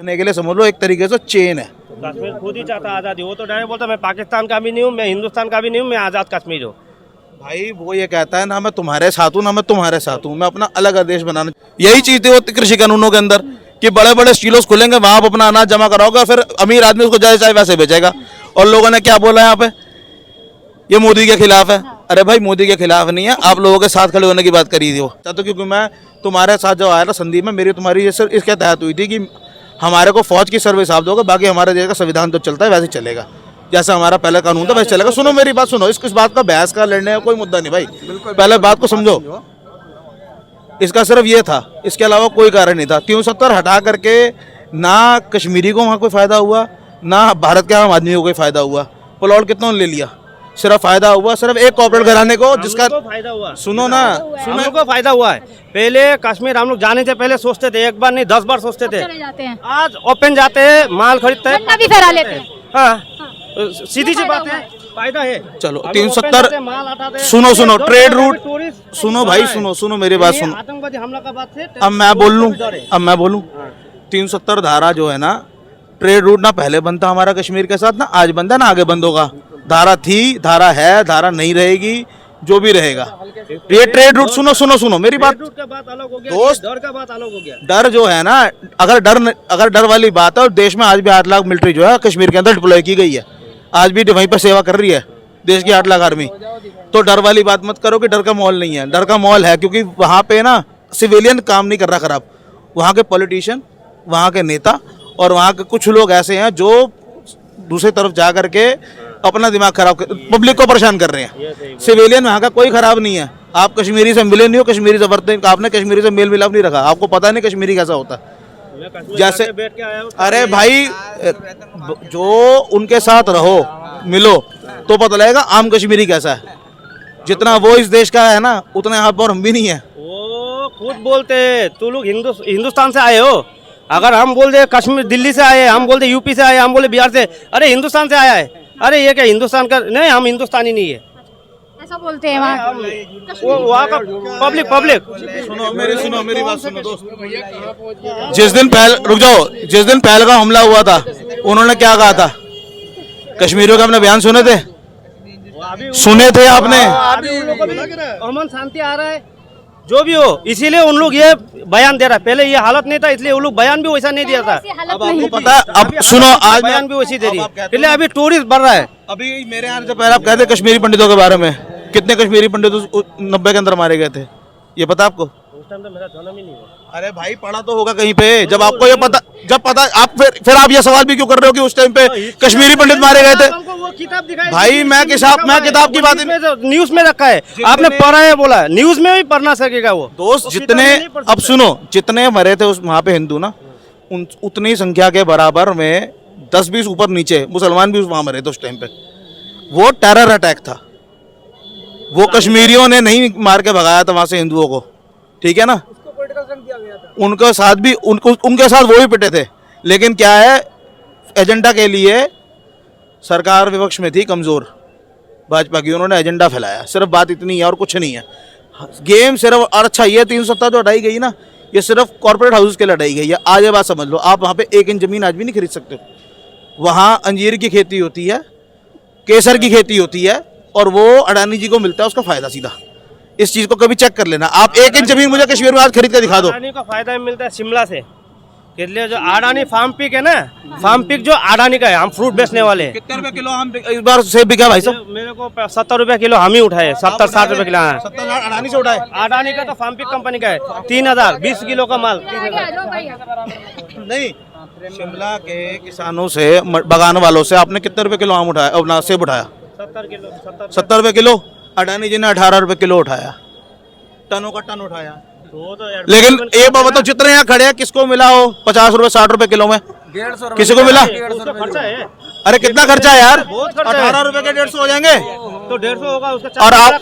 के लिए समझ लो एक तरीके से चेन है। कश्मीर खुद ही चाहता आज़ादी, वो तो डायरेक्ट बोलता मैं पाकिस्तान का भी नहीं हूँ, मैं हिंदुस्तान का भी नहीं हूँ, मैं आज़ाद कश्मीर हूँ। भाई वो ये कहता है ना मैं तुम्हारे साथ हूँ ना मैं तुम्हारे साथ हूँ, मैं अपना अलग देश बनाना। यही चीज थी वो कृषि कानूनों के अंदर कि बड़े बड़े स्टीलोस खुलेंगे, वहां आप अपना अनाज जमा कराओगे, फिर अमीर आदमी उसको जैसे चाहे वैसे बेचेगा। और लोगों ने क्या बोला यहाँ पे, ये मोदी के खिलाफ है। अरे भाई मोदी के खिलाफ नहीं है, आप लोगों के साथ खड़े होने की बात करी थी वो। तो क्योंकि मैं तुम्हारे साथ जो आया था संदीप में, मेरी तुम्हारी ये सिर्फ इसके तहत हुई थी कि हमारे को फौज की सर्विस आप दोगे, बाकी हमारे देश का संविधान तो चलता है वैसे चलेगा, जैसा हमारा पहले कानून था वैसे चलेगा। सुनो मेरी बात सुनो, इस बात का बहस का लड़ने का कोई मुद्दा नहीं भाई, पहले बात को समझो। इसका सिर्फ ये था, इसके अलावा कोई कारण नहीं था। 370 हटा करके ना कश्मीरी को वहाँ कोई फायदा हुआ, ना भारत के आम आदमी को कोई फायदा हुआ। प्लॉट कितनों ने ले लिया, सिर्फ फायदा हुआ सिर्फ एक कॉर्पोरेट घराने को, जिसका फायदा हुआ। सुनो ना, हम लोग को फायदा हुआ है। पहले कश्मीर हम लोग जाने से पहले सोचते थे, एक बार नहीं 10 बार सोचते थे। आज ओपन जाते हैं, माल खरीदते हैं, भी फहरा लेते हैं। हाँ, सीधी सी बात है, फायदा है। चलो हम 370 माल हटाते हैं। सुनो ट्रेड रूट, टूरिस्ट सुनो भाई सुनो मेरी बात सुनो। आतंकवादी हमला का बात है। अब मैं बोलूं 370 धारा जो है ना, ट्रेड रूट ना पहले बनता हमारा कश्मीर के साथ, ना आज बनता ना आगे बंद होगा। धारा थी, धारा है, धारा नहीं रहेगी, जो भी रहेगा। ये ट्रेड रूट सुनो मेरी बात, का बात अलग हो गया, दोस्त डर का बात अलग हो गया। डर जो है ना, अगर डर वाली बात है, और देश में आज भी 8 लाख मिलिट्री जो है कश्मीर के अंदर डिप्लॉय की गई है, आज भी वहीं पर सेवा कर रही है देश की 8 लाख आर्मी। तो डर वाली बात मत करो कि डर का माहौल नहीं है, डर का माहौल है, क्योंकि वहाँ पे ना सिविलियन काम नहीं कर रहा खराब। वहाँ के पॉलिटिशियन, वहाँ के नेता और वहाँ के कुछ लोग ऐसे हैं जो दूसरी तरफ जा करके अपना दिमाग खराब कर, पब्लिक को परेशान कर रहे हैं। सिविलियन वहाँ का कोई खराब नहीं है। आप कश्मीरी से मिले नहीं हो, कश्मीरी से वर्तन, आपने कश्मीरी से मेल मिलाप नहीं रखा, आपको पता नहीं कश्मीरी कैसा होता है। जैसे बैठ के आया हूँ। अरे भाई जो उनके साथ रहो मिलो तो पता लगेगा आम कश्मीरी कैसा है। जितना वो इस देश का है ना, उतना यहाँ पर हम भी नहीं है। वो खुद बोलते तू लोग हिंदुस्तान से आए हो। अगर हम बोल दे कश्मीर दिल्ली से आए, हम बोल दे यूपी से आए, हम बोले बिहार से, अरे हिंदुस्तान से आया है। अरे ये क्या हिंदुस्तान का नहीं, हम हिंदुस्तानी नहीं है, ऐसा बोलते हैं वहाँ। वो वहाँ का पब्लिक। सुनो मेरी बात सुनो दोस्त। जिस दिन पहलगाम हमला हुआ था, उन्होंने क्या कहा था? कश्मीरियों के अपने बयान सुने थे आपने? अमन शांति आ रहा है, जो भी हो, इसीलिए उन लोग ये बयान दे रहा है। पहले ये हालत नहीं था, इसलिए वो लोग बयान भी वैसा नहीं दिया था। अब आपको पता है, अब सुनो, आज बयान भी वैसी दे रही है। इसलिए अभी टूरिस्ट बढ़ रहा है। अभी मेरे आने से पहले आप कहते कश्मीरी पंडितों के बारे में, कितने कश्मीरी पंडित 90 के अंदर मारे गए थे, ये पता आपको? उस टाइम तो मेरा जन्म ही नहीं हुआ। अरे भाई पढ़ा तो होगा कहीं पे, जब आपको ये पता आप फिर आप ये सवाल भी क्यों कर रहे हो कि उस टाइम पे कश्मीरी पंडित मारे गए थे? वो किताब दिखाई भाई मैं किताब की बात न्यूज में रखा है, आपने पढ़ा है बोला, न्यूज में भी पढ़ना सकेगा वो दोस्त। जितने अब सुनो, जितने मरे थे उस वहाँ पे हिंदू ना, उतनी संख्या के बराबर में 10-20 ऊपर नीचे मुसलमान भी वहाँ मरे थे उस टाइम पे। वो टेरर अटैक था, वो कश्मीरियों ने नहीं मार के भगाया था वहां से हिंदुओं को, ठीक है ना? उनके साथ भी उनके साथ वो भी पिटे थे, लेकिन क्या है, एजेंडा के लिए सरकार विपक्ष में थी कमजोर भाजपा की, उन्होंने एजेंडा फैलाया, सिर्फ बात इतनी है और कुछ नहीं है। गेम सिर्फ, और अच्छा ये 370 जो हटाई गई ना, ये सिर्फ कॉर्पोरेट हाउस के लिए हटाई गई है। आज ये बात समझ लो, आप वहाँ पे 1 इंच जमीन आज भी नहीं खरीद सकते। वहाँ अंजीर की खेती होती है, केसर की खेती होती है, और वो अडानी जी को मिलता है उसका फायदा सीधा। इस चीज को कभी चेक कर लेना आप। 1 इंच जमीन मुझे कश्मीर में आज खरीद के दिखा दो। अडानी का फायदा मिलता है शिमला से, इसलिए जो अडानी फार्म पिक है ना, फार्म पिक जो अडानी का है, हम फ्रूट बेचने वाले हैं। कितने रुपए किलो हम इस बार सेब बिका भाई साहब? मेरे को 70 रुपए किलो हम ही उठाए, 70-60 रुपए किलो। 70 अडानी से उठाए? अडानी का तो फार्म पिक कंपनी का है, 3000 20 किलो का माल। नहीं, शिमला के किसानों से, बगान वालों से आपने कितने रुपए किलो आम उठाया, अपना सेब उठाया? 70 रुपए किलो। अडानी जी ने 18 रुपए किलो उठाया, टनों का टन उठाया। लेकिन ये बताओ, जितने यहाँ खड़े हैं किसको मिला हो 50 रुपए 60 रुपए किलो में? 150 किसी को मिला? खर्चा है। अरे कितना खर्चा है यार? 18 रुपए के 150 हो जाएंगे तो 150 होगा उसका। और आप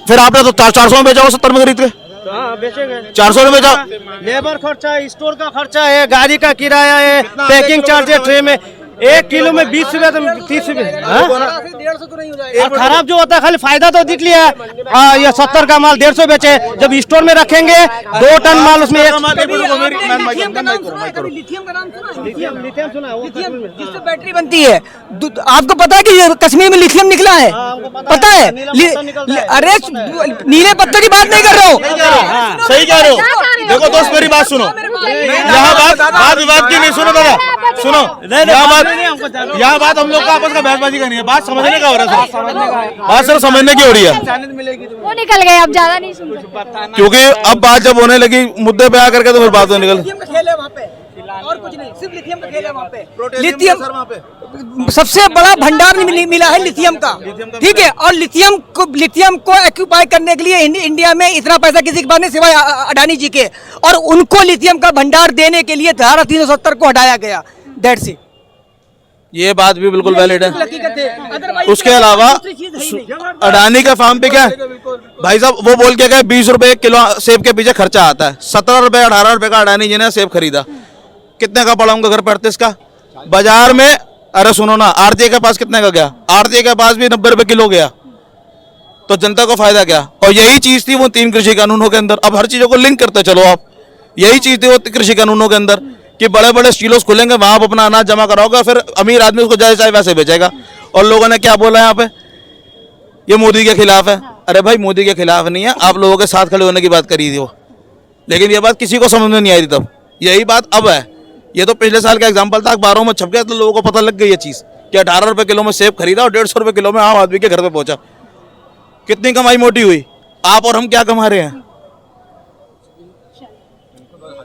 फिर आपने तो 400 में बेचा, 70 में खरीद के? हाँ बेचेंगे। 400 में बेचा। लेबर खर्चा है, स्टोर का खर्चा है, गाड़ी का किराया है, पैकिंग चार्ज है, ट्रे में 1 किलो में 20 रुपए तो 30 रुपए। 150 तो नहीं हो जाएगा। और खराब जो होता है खाली फायदा तो दिख लिया है। ये 70 का माल 150 बेचे, जब स्टोर में रखेंगे 2 टन माल उसमें लिथियम का नाम सुना है कभी? लिथियम का नाम सुना है? लिथियम सुना है, वो लिथियम जिससे बैटरी बनती है। आपको पता है कि ये कश्मीर में लिथियम निकला है? पता है? अरे नीले पत्थर की बात नहीं कर रहा हूँ। सही कह रहे हो। देखो दोस्त मेरी बात सुनो, यहाँ बात विवाद की नहीं, सुनो दादा सुनो, यहाँ बात हम लोग का आपस का बहसबाजी का नहीं है, बात समझने का हो रहा है, बात सिर्फ समझने की हो रही है। वो निकल गए, अब ज्यादा नहीं सुन सकते। क्योंकि अब बात जब होने लगी मुद्दे पे आकर के तो फिर बात तो निकल। लिथियम का खेल है वहाँ पे, और कुछ नहीं, सिर्फ लिथियम का खेल है वहाँ पे। लिथियम सबसे बड़ा भंडार मिला है लिथियम का, ठीक है। और लिथियम को एक्यूपाई करने के लिए इंडिया में इतना पैसा किसी के पास नहीं सिवाय अडानी जी के, और उनको लिथियम का भंडार देने के लिए धारा 370 को हटाया गया। That's it. ये बात भी बिल्कुल वैलिड है। उसके अलावा अडानी का फार्म पे क्या है भाई साहब, वो बोल के गए 20 रुपए किलो सेब के पीछे खर्चा आता है, 17 रुपए 18 रुपए का अडानी जी ने सेब खरीदा, कितने का पड़ा उनका घर 35 का बाजार में। अरे सुनो ना, आरती के पास कितने का गया? आरती के पास भी 90 रुपए किलो गया, तो जनता को फायदा क्या? और यही चीज थी वो 3 कृषि कानूनों के अंदर। अब हर चीजों को लिंक करते चलो आप, यही चीज थी वो कृषि कानूनों के अंदर कि बड़े बड़े स्टीलोस खुलेंगे, वहां आप अपना अनाज जमा कराओगे, फिर अमीर आदमी उसको जैसे चाहे वैसे बेचेगा। और लोगों ने क्या बोला यहाँ पे, ये मोदी के खिलाफ है। अरे भाई मोदी के खिलाफ नहीं है, आप लोगों के साथ खड़े होने की बात करी थी वो, लेकिन ये बात किसी को समझ में नहीं आई थी तब, यही बात अब है। ये तो पिछले साल का एग्जाम्पल था, अखबारों में छप गया तो लोगों को पता लग गई ये चीज कि 18 रुपए किलो में सेब खरीदा और 150 रुपए किलो में आम आदमी के घर पे पहुंचा। कितनी कमाई मोटी हुई? आप और हम क्या कमा रहे हैं?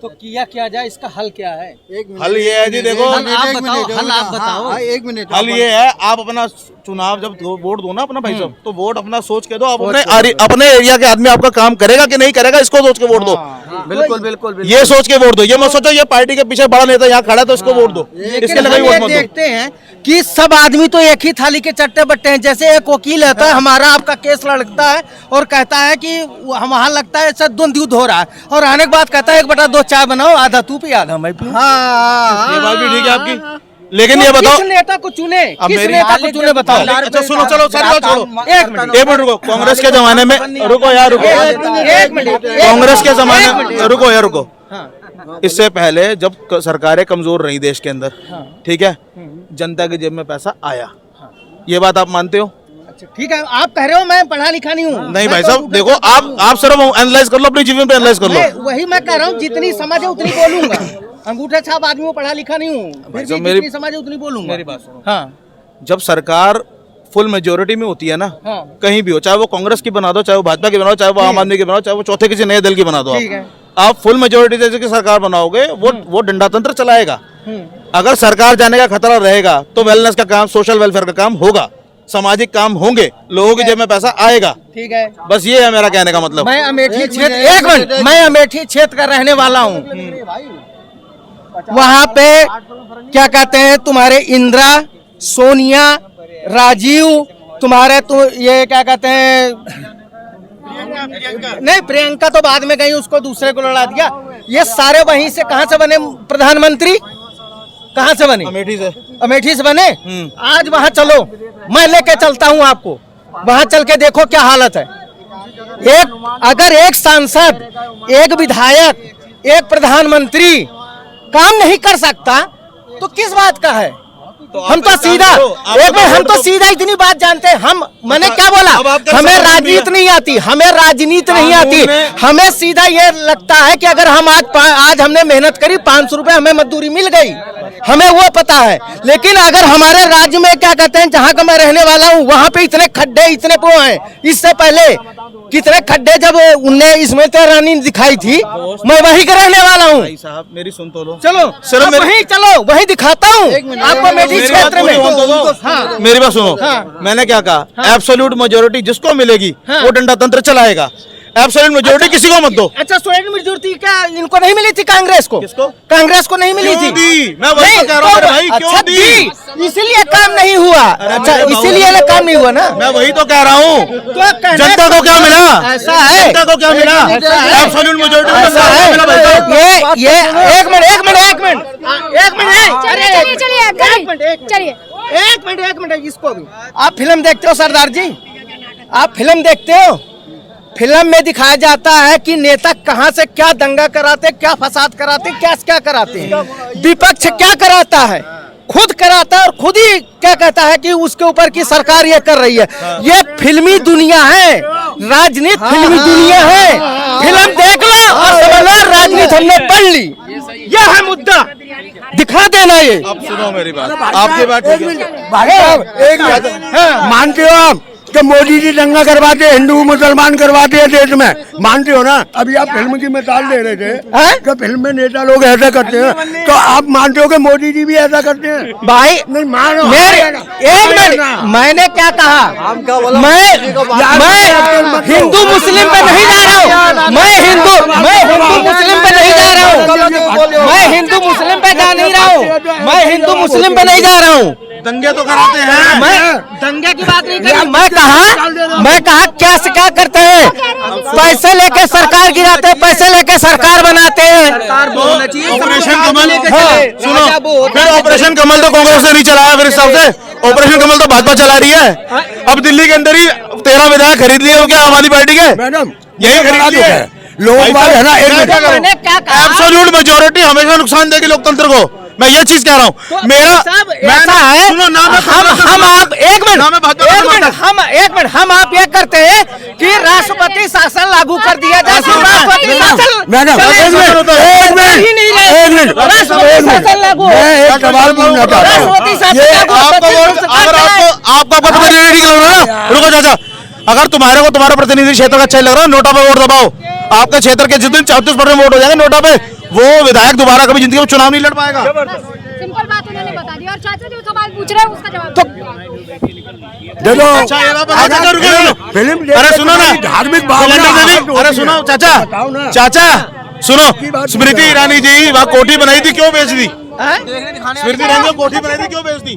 तो किया क्या जाए, इसका हल क्या है? हल ये है जी, देखो हल आप बताओ। एक मिनट। हल ये है, आप अपना चुनाव जब वोट दो ना अपना भाई साहब, तो वोट अपना सोच के दो। आप अपने एरिया के आदमी आपका काम करेगा कि नहीं करेगा, इसको सोच के वोट दो। बिल्कुल बिल्कुल। ये सोच के वोट दो, ये मत सोचो ये पार्टी के पीछे बड़ा नेता यहाँ खड़ा है तो इसको वोट दो, इसके लिए वोट मत दो। देखते हैं कि सब आदमी तो एक ही थाली के चट्टे बट्टे हैं। जैसे एक वकील रहता है, हमारा आपका केस लड़ता है और कहता है कि हम वहाँ लगता है सब द्वंद्व युद्ध हो रहा है, और आने के बाद कहता है 1/2 चाय बनाओ, आधा तू पी आधा मैं पीऊं। ये बात भी ठीक है आपकी, लेकिन ये बताओ किस नेता को चुने, किस मेरी- नेता को चुने बताओ। अच्छा सुनो, चलो सारी बात छोड़ो, एक मिनट रुको। कांग्रेस के जमाने में, रुको यार रुको, एक मिनट। कांग्रेस के जमाने में, रुको यार रुको, इससे पहले जब सरकारें कमजोर रही देश के अंदर, ठीक है, जनता की जेब में पैसा आया, ये बात आप मानते हो? अच्छा ठीक है, आप कह रहे हो मैं पढ़ा लिखा नहीं हूँ। नहीं भाई साहब देखो, आप सिर्फ एनालाइज कर लो, अपने जीवन पे एनालाइज कर लो। वही मैं कह रहा हूँ, जितनी समझ है उतनी बोलूंगा। अंगूठा छाप आदमी को पढ़ा लिखा नहीं हूँ, फिर भी मेरी- जितनी समझ है उतनी बोलूंगा। मेरी बात सुनो, हाँ जब सरकार फुल मेजोरिटी में होती है ना, हाँ। कहीं भी हो, चाहे वो कांग्रेस की बना दो, चाहे वो भाजपा की बनाओ, चाहे वो आम आदमी की बनाओ, चाहे वो चौथे किसी नए दल की बना दो, ठीक है। आप फुल मेजोरिटी जैसे की सरकार बनाओगे, वो डंडा तंत्र चलाएगा। अगर सरकार जाने का खतरा रहेगा तो वेलनेस का काम, सोशल वेलफेयर का काम होगा, सामाजिक काम होंगे, लोगों की जेब में पैसा आएगा। ठीक है, बस ये है मेरा कहने का मतलब। मैं अमेठी क्षेत्र, एक मिनट, मैं अमेठी क्षेत्र का रहने वाला हूँ। वहाँ पे क्या कहते हैं, तुम्हारे इंदिरा, सोनिया, राजीव, तुम्हारे तो ये क्या कहते हैं, नहीं प्रियंका तो बाद में गई, उसको दूसरे को लड़ा दिया। ये सारे वहीं से कहाँ से बने प्रधानमंत्री, कहाँ से बने? अमेठी से। अमेठी से बने। आज वहाँ चलो, मैं लेके चलता हूँ आपको, वहाँ चल के देखो क्या हालत है। अगर एक सांसद, एक विधायक, एक प्रधानमंत्री काम नहीं कर सकता तो किस बात का है? हम तो सीधा, एक मिनट, हम तो सीधा इतनी बात जानते हैं। मैंने क्या बोला, हमें राजनीति नहीं आती, हमें राजनीति नहीं आती, हमें सीधा ये लगता है कि अगर हम आज हमने मेहनत करी, 500 रुपए हमें मजदूरी मिल गई, हमें वो पता है। लेकिन अगर हमारे राज्य में क्या कहते हैं, जहाँ का मैं रहने वाला हूँ, वहाँ पे इतने खड्डे, इतने वो हैं, इससे पहले कितने खड्डे जब उनने स्मृति ईरानी दिखाई थी, मैं वहीं का रहने वाला हूँ। भाई साहब मेरी सुन तो लो, चलो सिर्फ वहीं चलो, वहीं दिखाता हूँ आपको मेरी क्षेत्र में। हाँ। मेरी बात सुनो, मैंने क्या कहा, एब्सोल्यूट मेजोरिटी जिसको मिलेगी वो डंडा तंत्र चलाएगा, एब्सोल्यूट मेजोरिटी किसी को मत दो। अच्छा, सोलह मेजोरिटी क्या इनको नहीं मिली थी? कांग्रेस को, किसको? कांग्रेस को नहीं मिली क्यों थी? दी? मैं वही तो कह रहा हूं मेरे भाई, क्यों अच्छा दी? इसीलिए काम नहीं हुआ। अच्छा इसीलिए काम नहीं हुआ ना, मैं वही तो कह रहा हूँ। तो जनता को क्या मिला? ऐसा है, जनता को क्या मिला? एब्सोल्यूट मेजोरिटी ऐसा है। ये एक मिनट चलिए चलिए चलिए, एक मिनट इसको भी। आप फिल्म देखते हो सरदार जी? आप फिल्म देखते हो? फिल्म में दिखाया जाता है कि नेता कहां से क्या दंगा कराते, क्या फसाद कराते, क्या कराते हैं। विपक्ष क्या कराता है? खुद कराता है और खुद ही क्या कहता है कि उसके ऊपर की सरकार ये कर रही है। ये फिल्मी दुनिया है, राजनीति फिल्मी दुनिया है। फिल्म देख लो और समझ लो राजनीति हमने पढ़ ली। यह है मुद्दा, दिखा देना ये। अब सुनो मेरी बात, आपकी बात ठीक है। भाई साहब एक मिनट, मानते हो आप कि मोदी जी दंगा करवाते हैं, हिंदू मुसलमान करवाते हैं देश में, मानते हो ना? अभी आप फिल्म की मिसाल दे रहे थे कि फिल्म में नेता लोग ऐसा करते हैं, तो आप मानते हो कि मोदी जी भी ऐसा करते हैं? भाई नहीं मानो। एक मिनट, मैंने क्या कहा? मैं हिंदू मुस्लिम पे नहीं जा रहा हूँ। मैं हिंदू मुस्लिम पे नहीं जा रहा हूँ। मैं हिंदू मुस्लिम पे जा नहीं रहा हूँ। मैं हिंदू मुस्लिम पे नहीं जा रहा हूँ। दंगे तो कराते हैं। मैं दंगे की बात नहीं कर, मैं कहा क्या करते हैं? पैसे लेके सरकार गिराते हैं, पैसे लेके सरकार बनाते हैं। ऑपरेशन कमल, सुनो, फिर ऑपरेशन कमल तो कांग्रेस ने नहीं चलाया, फिर इस हिसाब से ऑपरेशन कमल तो भाजपा चला रही है। अब दिल्ली के अंदर ही 13 विधायक खरीद लिए हो क्या आम आदमी पार्टी के? मैडम यही खरीद लिए है लोग है ना। मैंने क्या कहा? एब्सोल्यूट मेजोरिटी हमेशा नुकसान देगी लोकतंत्र को। मैं ये चीज कह रहा हूँ। मेरा ऐसा है, सुनो ना, हम आप एक मिनट हम आप ये करते हैं कि राष्ट्रपति शासन लागू कर दिया जाए। राष्ट्रपति शासन मैडम एक मिनट, राष्ट्रपति शासन लागू, मैं एक सवाल पूछना चाहता हूँ। राष्ट्रपति शासन लागू। अगर आपका प्रतिनिधि लग रहा है ना, रुको चाचा, अगर तुम्हारे को तुम्हारा प्रतिनिधि क्षेत्र का अच्छा लग रहा है, नोटा पे वोट दबाओ। आपके क्षेत्र के जितने 34% वोट हो जाएंगे नोटा पे, वो विधायक दोबारा कभी जिंदगी में चुनाव नहीं लड़ पाएगा। सिंपल बात उन्होंने बता दी। और चाचा जो सवाल पूछ रहे हैं उसका जवाब तो देखो अच्छा, ये बात बता, चाचा, रुको। फिल्म अरे सुनो ना, धार्मिक अरे सुनो चाचा, चाचा सुनो, स्मृति ईरानी जी वहाँ कोठी बनाई थी, क्यों बेच दी? स्मृति ईरानी को कोठी बनाई थी, क्यों बेच दी?